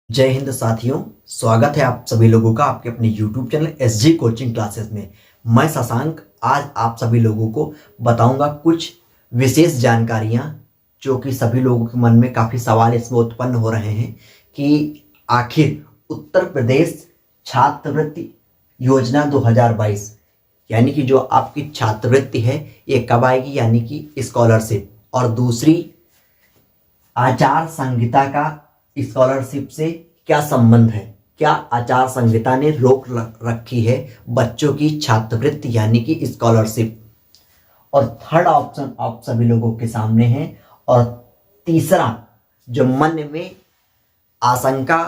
जय हिंद साथियों। स्वागत है आप सभी लोगों का आपके अपने YouTube channel SG coaching classes में। मैं शशांक आज आप सभी लोगों को बताऊंगा कुछ विशेष जानकारियां जो कि सभी लोगों के मन में काफ़ी सवाल इसमें उत्पन्न हो रहे हैं कि आखिर उत्तर प्रदेश छात्रवृत्ति योजना 2022 यानी कि जो आपकी छात्रवृत्ति है ये कब आएगी, यानी कि स्कॉलरशिप, और दूसरी आचार संहिता का स्कॉलरशिप से क्या संबंध है। क्या आचार संहिता ने रोक रखी है बच्चों की छात्रवृत्ति यानी कि स्कॉलरशिप। और थर्ड ऑप्शन आप सभी लोगों के सामने है। और तीसरा जो मन में आशंका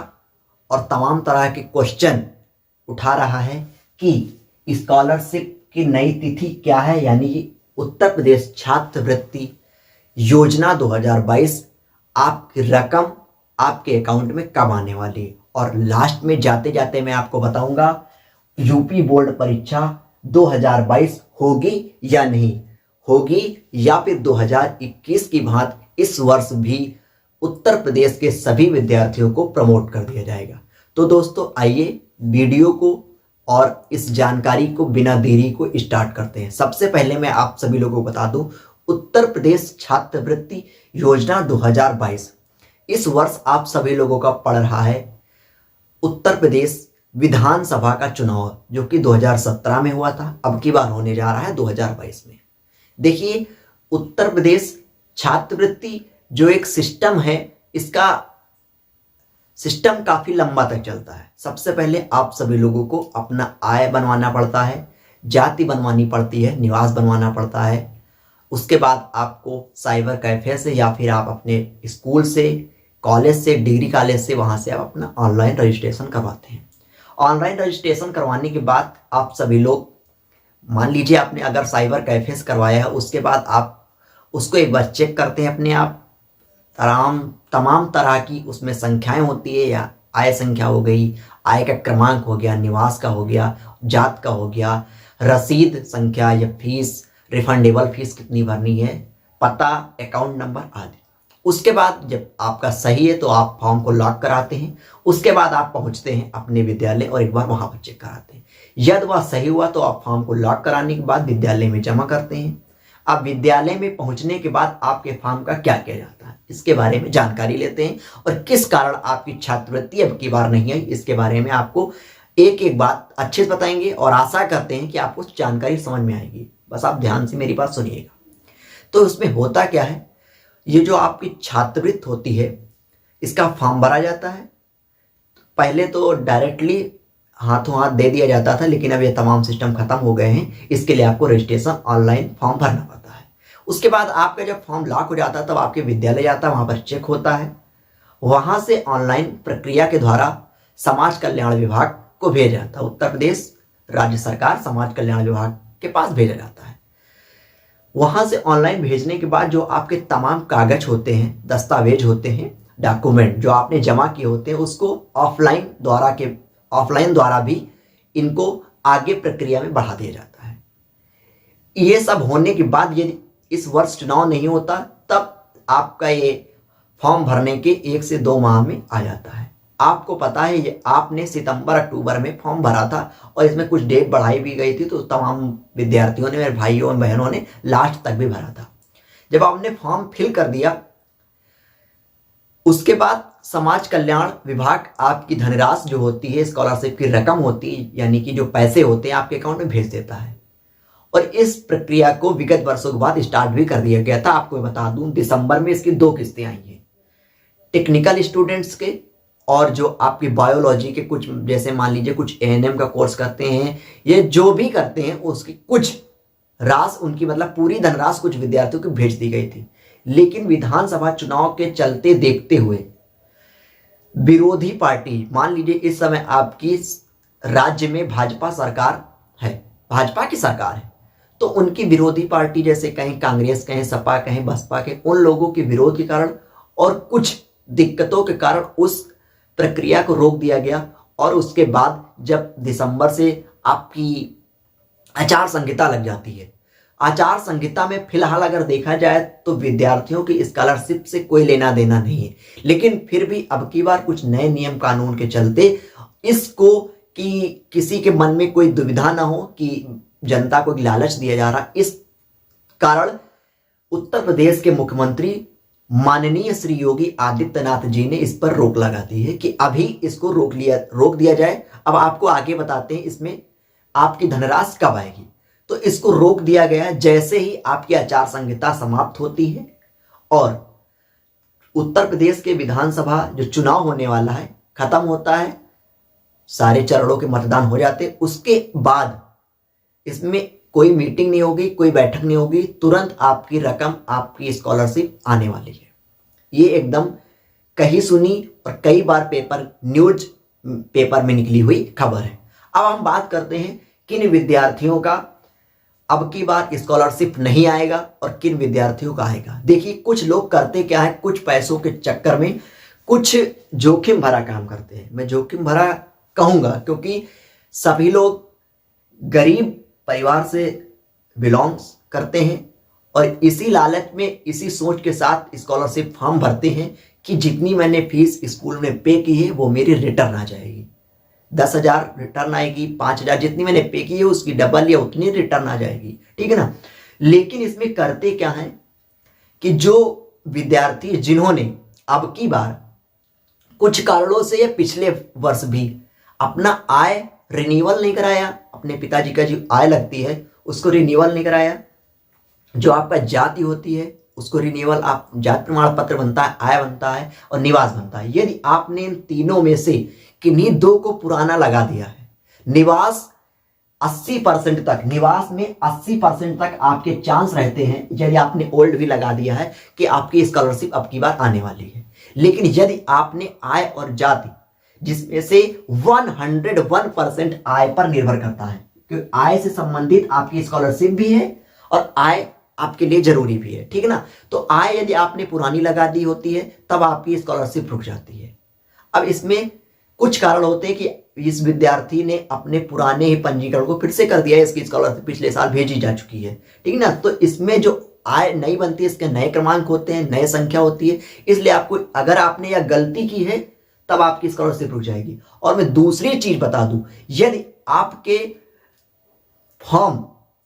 और तमाम तरह के क्वेश्चन उठा रहा है कि स्कॉलरशिप की नई तिथि क्या है, यानी कि उत्तर प्रदेश छात्रवृत्ति योजना 2022 आपकी रकम आपके अकाउंट में कब आने वाली है। और लास्ट में जाते जाते मैं आपको बताऊंगा यूपी बोर्ड परीक्षा 2022 होगी या नहीं होगी, या फिर 2021 की भांति इस वर्ष भी उत्तर प्रदेश के सभी विद्यार्थियों को प्रमोट कर दिया जाएगा। तो दोस्तों आइए वीडियो को और इस जानकारी को बिना देरी को स्टार्ट करते हैं। सबसे पहले मैं आप सभी लोगों को बता दूं, उत्तर प्रदेश छात्रवृत्ति योजना 2022 इस वर्ष आप सभी लोगों का पड़ रहा है उत्तर प्रदेश विधानसभा का चुनाव, जो कि 2017 में हुआ था, अब की बार होने जा रहा है 2022 में। देखिए, उत्तर प्रदेश छात्रवृत्ति जो एक सिस्टम है, इसका सिस्टम काफी लंबा तक चलता है। सबसे पहले आप सभी लोगों को अपना आय बनवाना पड़ता है, जाति बनवानी पड़ती है, निवास बनवाना पड़ता है। उसके बाद आपको साइबर कैफे से या फिर आप अपने स्कूल से, कॉलेज से, डिग्री कॉलेज से, वहाँ से आप अपना ऑनलाइन रजिस्ट्रेशन करवाते हैं। ऑनलाइन रजिस्ट्रेशन करवाने के बाद आप सभी लोग, मान लीजिए आपने अगर साइबर कैफे से करवाया है, उसके बाद आप उसको एक बार चेक करते हैं अपने आप। तमाम तरह की उसमें संख्याएं होती है, या आय संख्या हो गई, आय का क्रमांक हो गया, निवास का हो गया, जात का हो गया, रसीद संख्या या फीस, रिफंडेबल फीस कितनी भरनी है, पता, अकाउंट नंबर आदि। उसके बाद जब आपका सही है तो आप फॉर्म को लॉक कराते हैं। उसके बाद आप पहुंचते हैं अपने विद्यालय और एक बार वहां पर चेक कराते हैं। यदि वह सही हुआ तो आप फॉर्म को लॉक कराने के बाद विद्यालय में जमा करते हैं। अब विद्यालय में पहुंचने के बाद आपके फॉर्म का क्या किया जाता है, इसके बारे में जानकारी लेते हैं, और किस कारण आपकी छात्रवृत्ति अब की बार नहीं आई, इसके बारे में आपको एक एक बात अच्छे से बताएंगे। और आशा करते हैं कि आपको जानकारी समझ में आएगी। बस आप ध्यान से मेरी बात सुनिएगा। तो इसमें होता क्या है, ये जो आपकी छात्रवृत्ति होती है, इसका फॉर्म भरा जाता है। पहले तो डायरेक्टली हाथों हाथ दे दिया जाता था, लेकिन अब ये तमाम सिस्टम खत्म हो गए हैं। इसके लिए आपको रजिस्ट्रेशन ऑनलाइन फॉर्म भरना पड़ता है। उसके बाद आपका जब फॉर्म लॉक हो जाता है तब आपके विद्यालय जाता है, वहाँ पर चेक होता है। वहाँ से ऑनलाइन प्रक्रिया के द्वारा समाज कल्याण विभाग को भेजा जाता है। उत्तर प्रदेश राज्य सरकार समाज कल्याण विभाग के पास भेजा जाता है। वहां से ऑनलाइन भेजने के बाद जो आपके तमाम कागज होते हैं, दस्तावेज होते हैं, डॉक्यूमेंट जो आपने जमा किए होते हैं, उसको ऑफलाइन द्वारा भी इनको आगे प्रक्रिया में बढ़ा दिया जाता है। ये सब होने के बाद यदि इस वर्ष चुनाव नहीं होता तब आपका ये फॉर्म भरने के 1 से 2 माह में आ जाता है। आपको पता है ये आपने सितंबर अक्टूबर में फॉर्म भरा था और इसमें कुछ डेट बढ़ाई भी गई थी, तो तमाम विद्यार्थियों ने, मेरे भाइयों और बहनों ने लास्ट तक भी भरा था। जब आपने फॉर्म फिल कर दिया, उसके बाद समाज कल्याण विभाग आपकी धनराशि जो होती है, स्कॉलरशिप की रकम होती है, यानी कि जो पैसे होते हैं, आपके अकाउंट में भेज देता है। और इस प्रक्रिया को विगत वर्षों के बाद स्टार्ट भी कर दिया गया था। आपको बता दूं, दिसंबर में इसकी 2 किस्तें आई हैं, टेक्निकल स्टूडेंट्स के और जो आपकी बायोलॉजी के कुछ, जैसे मान लीजिए कुछ एएनएम का कोर्स करते हैं, ये जो भी करते हैं, उसकी कुछ राशि, उनकी मतलब पूरी धनराशि कुछ विद्यार्थियों को भेज दी गई थी। लेकिन विधानसभा चुनाव के चलते देखते हुए विरोधी पार्टी, मान लीजिए इस समय आपकी राज्य में भाजपा सरकार है, भाजपा की सरकार है, तो उनकी विरोधी पार्टी, जैसे कहीं कांग्रेस, कहीं सपा, कहीं बसपा के, उन लोगों के विरोध के कारण और कुछ दिक्कतों के कारण उस प्रक्रिया को रोक दिया गया। और उसके बाद जब दिसंबर से आपकी आचार संहिता लग जाती है, आचार संहिता में फिलहाल अगर देखा जाए तो विद्यार्थियों की स्कॉलरशिप से कोई लेना देना नहीं है, लेकिन फिर भी अब की बार कुछ नए नियम कानून के चलते इसको कि किसी के मन में कोई दुविधा ना हो कि जनता को लालच दिया जा रहा, इस कारण उत्तर प्रदेश के मुख्यमंत्री माननीय श्री योगी आदित्यनाथ जी ने इस पर रोक लगा दी है कि अभी इसको रोक दिया जाए। अब आपको आगे बताते हैं इसमें आपकी धनराशि कब आएगी। तो इसको रोक दिया गया जैसे ही आपकी आचार संहिता समाप्त होती है और उत्तर प्रदेश के विधानसभा जो चुनाव होने वाला है खत्म होता है, सारे चरणों के मतदान हो जाते हैं, उसके बाद इसमें कोई मीटिंग नहीं होगी, कोई बैठक नहीं होगी, तुरंत आपकी रकम, आपकी स्कॉलरशिप आने वाली है। ये एकदम कहीं सुनी और कई बार न्यूज पेपर में निकली हुई खबर है। अब हम बात करते हैं किन विद्यार्थियों का अब की बार स्कॉलरशिप नहीं आएगा और किन विद्यार्थियों का आएगा। देखिए, कुछ लोग करते क्या है, कुछ पैसों के चक्कर में कुछ जोखिम भरा काम करते हैं। मैं जोखिम भरा कहूंगा क्योंकि सभी लोग गरीब परिवार से बिलोंग्स करते हैं और इसी लालच में, इसी सोच के साथ स्कॉलरशिप फॉर्म भरते हैं कि जितनी मैंने फीस स्कूल में पे की है वो मेरी रिटर्न आ जाएगी। 10,000 रिटर्न आएगी, 5,000 जितनी मैंने पे की है उसकी डबल या उतनी रिटर्न आ जाएगी, ठीक है ना। लेकिन इसमें करते क्या है कि जो विद्यार्थी जिन्होंने अब की बार कुछ कारणों से या पिछले वर्ष भी अपना आय रिन्यूअल नहीं कराया, अपने पिताजी का जो आय लगती है उसको रिन्यूअल नहीं कराया, जो आपका जाति होती है उसको रिन्यूअल, आप जाति प्रमाण पत्र बनता है, आय बनता है और निवास बनता है। यदि आपने इन तीनों में से किन्हीं दो को पुराना लगा दिया है, निवास 80% तक, निवास में 80% तक आपके चांस रहते हैं यदि आपने ओल्ड भी लगा दिया है कि आपकी स्कॉलरशिप अब की बार आने वाली है। लेकिन यदि आपने आय और जाति जिसमें से 101% आय पर निर्भर करता है, क्योंकि आय से संबंधित आपकी स्कॉलरशिप भी है और आय आपके लिए जरूरी भी है, ठीक है ना। तो आय यदि आपने पुरानी लगा दी होती है तब आपकी स्कॉलरशिप रुक जाती है। अब इसमें कुछ कारण होते हैं कि इस विद्यार्थी ने अपने पुराने ही पंजीकरण को फिर से कर दिया है, इसकी स्कॉलरशिप पिछले साल भेजी जा चुकी है, ठीक है ना। तो इसमें जो आय नई बनती है इसके नए क्रमांक होते हैं, नए संख्या होती है, इसलिए आपको अगर आपने यह गलती की है तब आपकी स्कॉलरशिप रुक जाएगी। और मैं दूसरी चीज बता दूं, यदि आपके फॉर्म,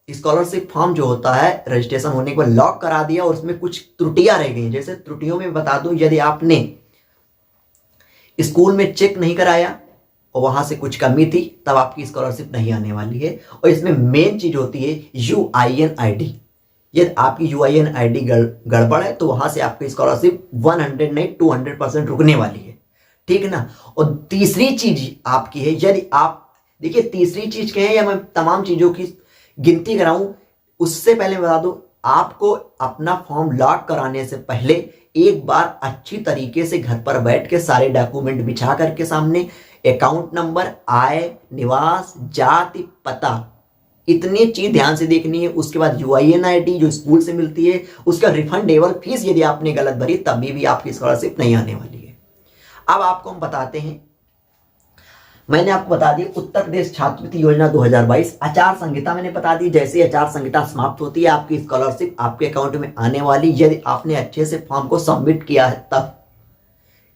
स्कॉलरशिप फॉर्म जो होता है रजिस्ट्रेशन होने के बाद लॉक करा दिया और उसमें कुछ त्रुटियां रह गई, जैसे त्रुटियों में बता दूं, यदि आपने स्कूल में चेक नहीं कराया और वहां से कुछ कमी थी तब आपकी स्कॉलरशिप नहीं आने वाली है। और इसमें मेन चीज होती है UIN ID। यदि आपकी UIN ID गड़बड़ है तो वहां से आपकी स्कॉलरशिप 100 नहीं 200% रुकने वाली है, ठीक है ना। और तीसरी चीज आपकी है, यदि आप देखिए तीसरी चीज क्या है, या मैं तमाम चीजों की गिनती कराऊं उससे पहले बता दूं, आपको अपना फॉर्म लॉक कराने से पहले एक बार अच्छी तरीके से घर पर बैठ के सारे डॉक्यूमेंट बिछा करके सामने अकाउंट नंबर, आय, निवास, जाति, पता, इतनी चीज ध्यान से देखनी है। उसके बाद UIN ID जो स्कूल से मिलती है, उसका रिफंडेबल फीस यदि आपने गलत भरी तभी भी आपकी स्कॉलरशिप नहीं आने वाली है। अब आपको हम बताते हैं, मैंने आपको बता दी उत्तर प्रदेश छात्रवृत्ति योजना 2022 आचार संहिता मैंने बता दी। जैसे आचार संहिता समाप्त होती है आपकी स्कॉलरशिप आपके अकाउंट में आने वाली, यदि आपने अच्छे से फॉर्म को सबमिट किया है तब।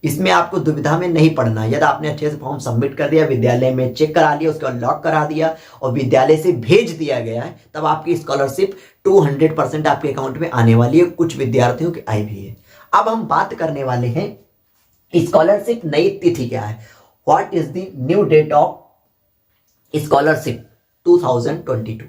इसमें आपको दुविधा में नहीं पड़ना। यदि आपने अच्छे से फॉर्म सबमिट कर दिया, विद्यालय में चेक करा लिया, उसके बाद लॉक करा दिया और विद्यालय से भेज दिया गया है, तब आपकी स्कॉलरशिप 200% आपके अकाउंट में आने वाली है। कुछ विद्यार्थियों की आई भी है। अब हम बात करने वाले हैं स्कॉलरशिप नई तिथि क्या है, what is the new date of scholarship 2022,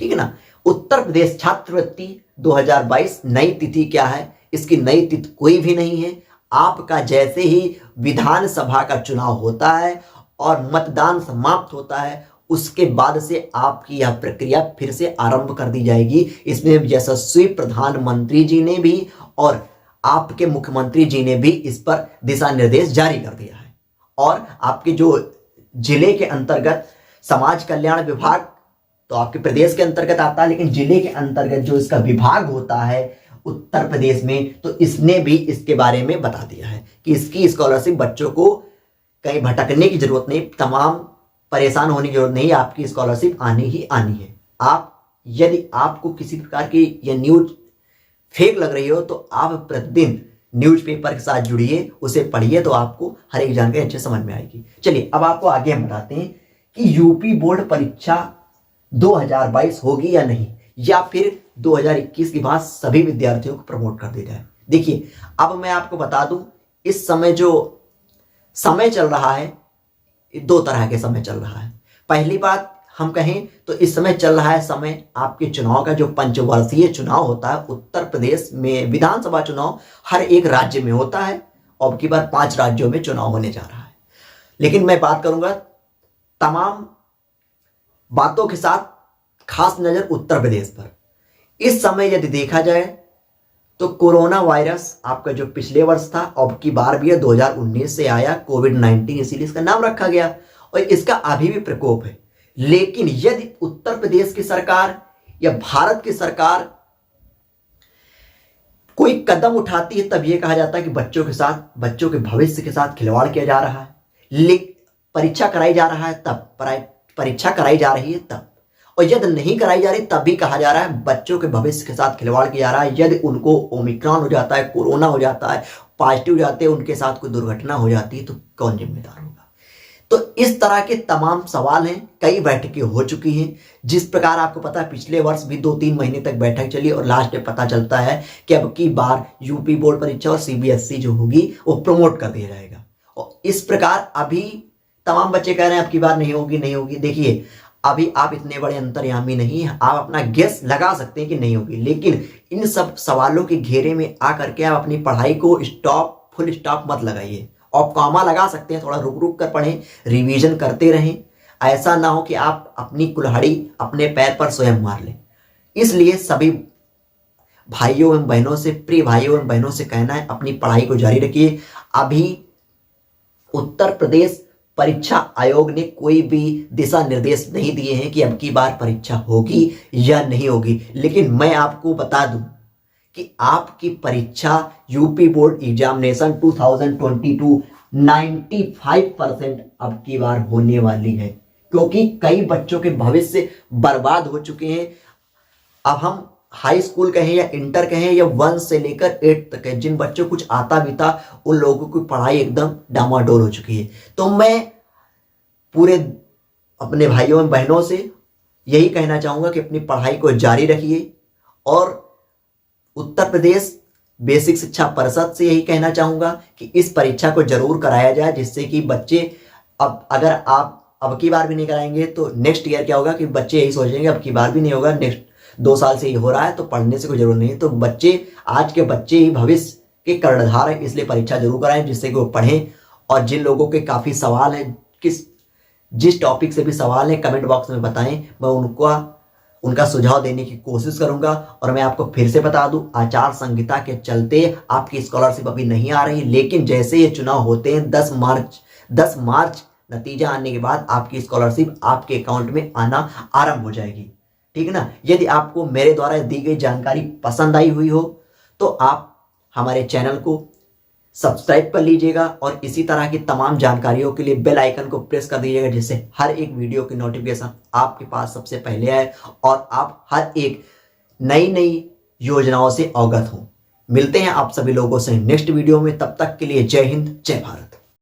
ठीक है ना। उत्तर प्रदेश छात्रवृत्ति 2022 नई तिथि क्या है, इसकी नई तिथि कोई भी नहीं है। आपका जैसे ही विधानसभा का चुनाव होता है और मतदान समाप्त होता है उसके बाद से आपकी यह प्रक्रिया फिर से आरंभ कर दी जाएगी। इसमें यशस्वी प्रधानमंत्री जी ने भी और आपके मुख्यमंत्री जी ने भी इस पर दिशा निर्देश जारी कर दिया है। और आपके जो जिले के अंतर्गत समाज कल्याण विभाग तो आपके प्रदेश के अंतर्गत आता है, लेकिन जिले के अंतर्गत जो इसका विभाग होता है उत्तर प्रदेश में, तो इसने भी इसके बारे में बता दिया है कि इसकी स्कॉलरशिप बच्चों को कहीं भटकने की जरूरत नहीं, तमाम परेशान होने की जरूरत नहीं, आपकी स्कॉलरशिप आनी ही आनी है। आप यदि आपको किसी प्रकार की यह न्यूज फेक लग रही हो तो आप प्रतिदिन न्यूज़पेपर के साथ जुड़िए, उसे पढ़िए, तो आपको हर एक जानकारी अच्छे समझ में आएगी। चलिए अब आपको आगे हम बताते हैं कि यूपी बोर्ड परीक्षा 2022 होगी या नहीं, या फिर 2021 के बाद सभी विद्यार्थियों को प्रमोट कर दिया जाए। देखिए अब मैं आपको बता दूं, इस समय जो समय चल रहा है, दो तरह के समय चल रहा है। पहली बात हम कहें तो इस समय चल रहा है समय आपके चुनाव का, जो पंचवर्षीय चुनाव होता है उत्तर प्रदेश में, विधानसभा चुनाव हर एक राज्य में होता है, और अब की बार 5 राज्यों में चुनाव होने जा रहा है। लेकिन मैं बात करूंगा तमाम बातों के साथ खास नजर उत्तर प्रदेश पर। इस समय यदि देखा जाए तो कोरोना वायरस आपका जो पिछले वर्ष था, अब की बार भी 2019 से आया कोविड-19, इसीलिए इसका नाम रखा गया, और इसका अभी भी प्रकोप है। लेकिन यदि उत्तर प्रदेश की सरकार या भारत की सरकार कोई कदम उठाती है, तब यह कहा जाता है कि बच्चों के साथ, बच्चों के भविष्य के साथ खिलवाड़ किया जा रहा है। लेकिन परीक्षा कराई जा रहा है तब, परीक्षा कराई जा रही है तब, और यदि नहीं कराई जा रही तब भी कहा जा रहा है बच्चों के भविष्य के साथ खिलवाड़ किया जा रहा है। यदि उनको ओमिक्रॉन हो जाता है, कोरोना हो जाता है, पॉजिटिव हो जाते हैं, उनके साथ कोई दुर्घटना हो जाती है, तो कौन जिम्मेदार होगा? तो इस तरह के तमाम सवाल हैं। कई बैठकें हो चुकी हैं, जिस प्रकार आपको पता है पिछले वर्ष भी 2-3 महीने तक बैठक चली, और लास्ट में पता चलता है कि अब की बार यूपी बोर्ड परीक्षा और सीबीएसई जो होगी वो प्रमोट कर दिया जाएगा। और इस प्रकार अभी तमाम बच्चे कह रहे हैं अब की बार नहीं होगी, नहीं होगी। देखिए अभी आप इतने बड़े अंतर्यामी नहीं हैं, आप अपना गेस लगा सकते हैं कि नहीं होगी, लेकिन इन सब सवालों के घेरे में आकर के आप अपनी पढ़ाई को फुल स्टॉप मत लगाइए। और कॉमा लगा सकते हैं, थोड़ा रुक रुक कर पढ़ें, रिवीजन करते रहें। ऐसा ना हो कि आप अपनी कुल्हाड़ी अपने पैर पर स्वयं मार लें। इसलिए सभी भाइयों एवं बहनों से, प्रिय भाइयों एवं बहनों से कहना है, अपनी पढ़ाई को जारी रखिए। अभी उत्तर प्रदेश परीक्षा आयोग ने कोई भी दिशा निर्देश नहीं दिए हैं कि अब की बार परीक्षा होगी या नहीं होगी, लेकिन मैं आपको बता दूं कि आपकी परीक्षा यूपी बोर्ड एग्जामिनेशन 2022 95% अब की बार होने वाली है, क्योंकि कई बच्चों के भविष्य बर्बाद हो चुके हैं। अब हम हाई स्कूल कहें या इंटर कहें या 1 से लेकर 8 तक है, जिन बच्चों कुछ आता भी था उन लोगों की पढ़ाई एकदम डामाडोल हो चुकी है। तो मैं पूरे अपने भाइयों और बहनों से यही कहना चाहूंगा कि अपनी पढ़ाई को जारी रखिए, और उत्तर प्रदेश बेसिक शिक्षा परिषद से यही कहना चाहूंगा कि इस परीक्षा को जरूर कराया जाए, जिससे कि बच्चे, अब अगर आप अब की बार भी नहीं कराएंगे तो नेक्स्ट ईयर क्या होगा कि बच्चे यही सोचेंगे अब की बार भी नहीं होगा, नेक्स्ट 2 साल से ही हो रहा है, तो पढ़ने से कोई जरूरत नहीं है। तो बच्चे, आज के बच्चे ही भविष्य के कर्णधार हैं, इसलिए परीक्षा जरूर कराएं, जिससे कि वो पढ़ें। और जिन लोगों के काफ़ी सवाल हैं, जिस टॉपिक से भी सवाल है, कमेंट बॉक्स में बताएं, मैं उनका सुझाव देने की कोशिश करूंगा। और मैं आपको फिर से बता दूं, आचार संहिता के चलते आपकी स्कॉलरशिप अभी नहीं आ रही, लेकिन जैसे ये चुनाव होते हैं 10 मार्च नतीजा आने के बाद आपकी स्कॉलरशिप आपके अकाउंट में आना आरंभ हो जाएगी। ठीक है ना। यदि आपको मेरे द्वारा दी गई जानकारी पसंद आई हुई हो तो आप हमारे चैनल को सब्सक्राइब कर लीजिएगा, और इसी तरह की तमाम जानकारियों के लिए बेल आइकन को प्रेस कर दीजिएगा, जिससे हर एक वीडियो की नोटिफिकेशन आपके पास सबसे पहले आए और आप हर एक नई योजनाओं से अवगत हों। मिलते हैं आप सभी लोगों से नेक्स्ट वीडियो में, तब तक के लिए जय हिंद, जय भारत।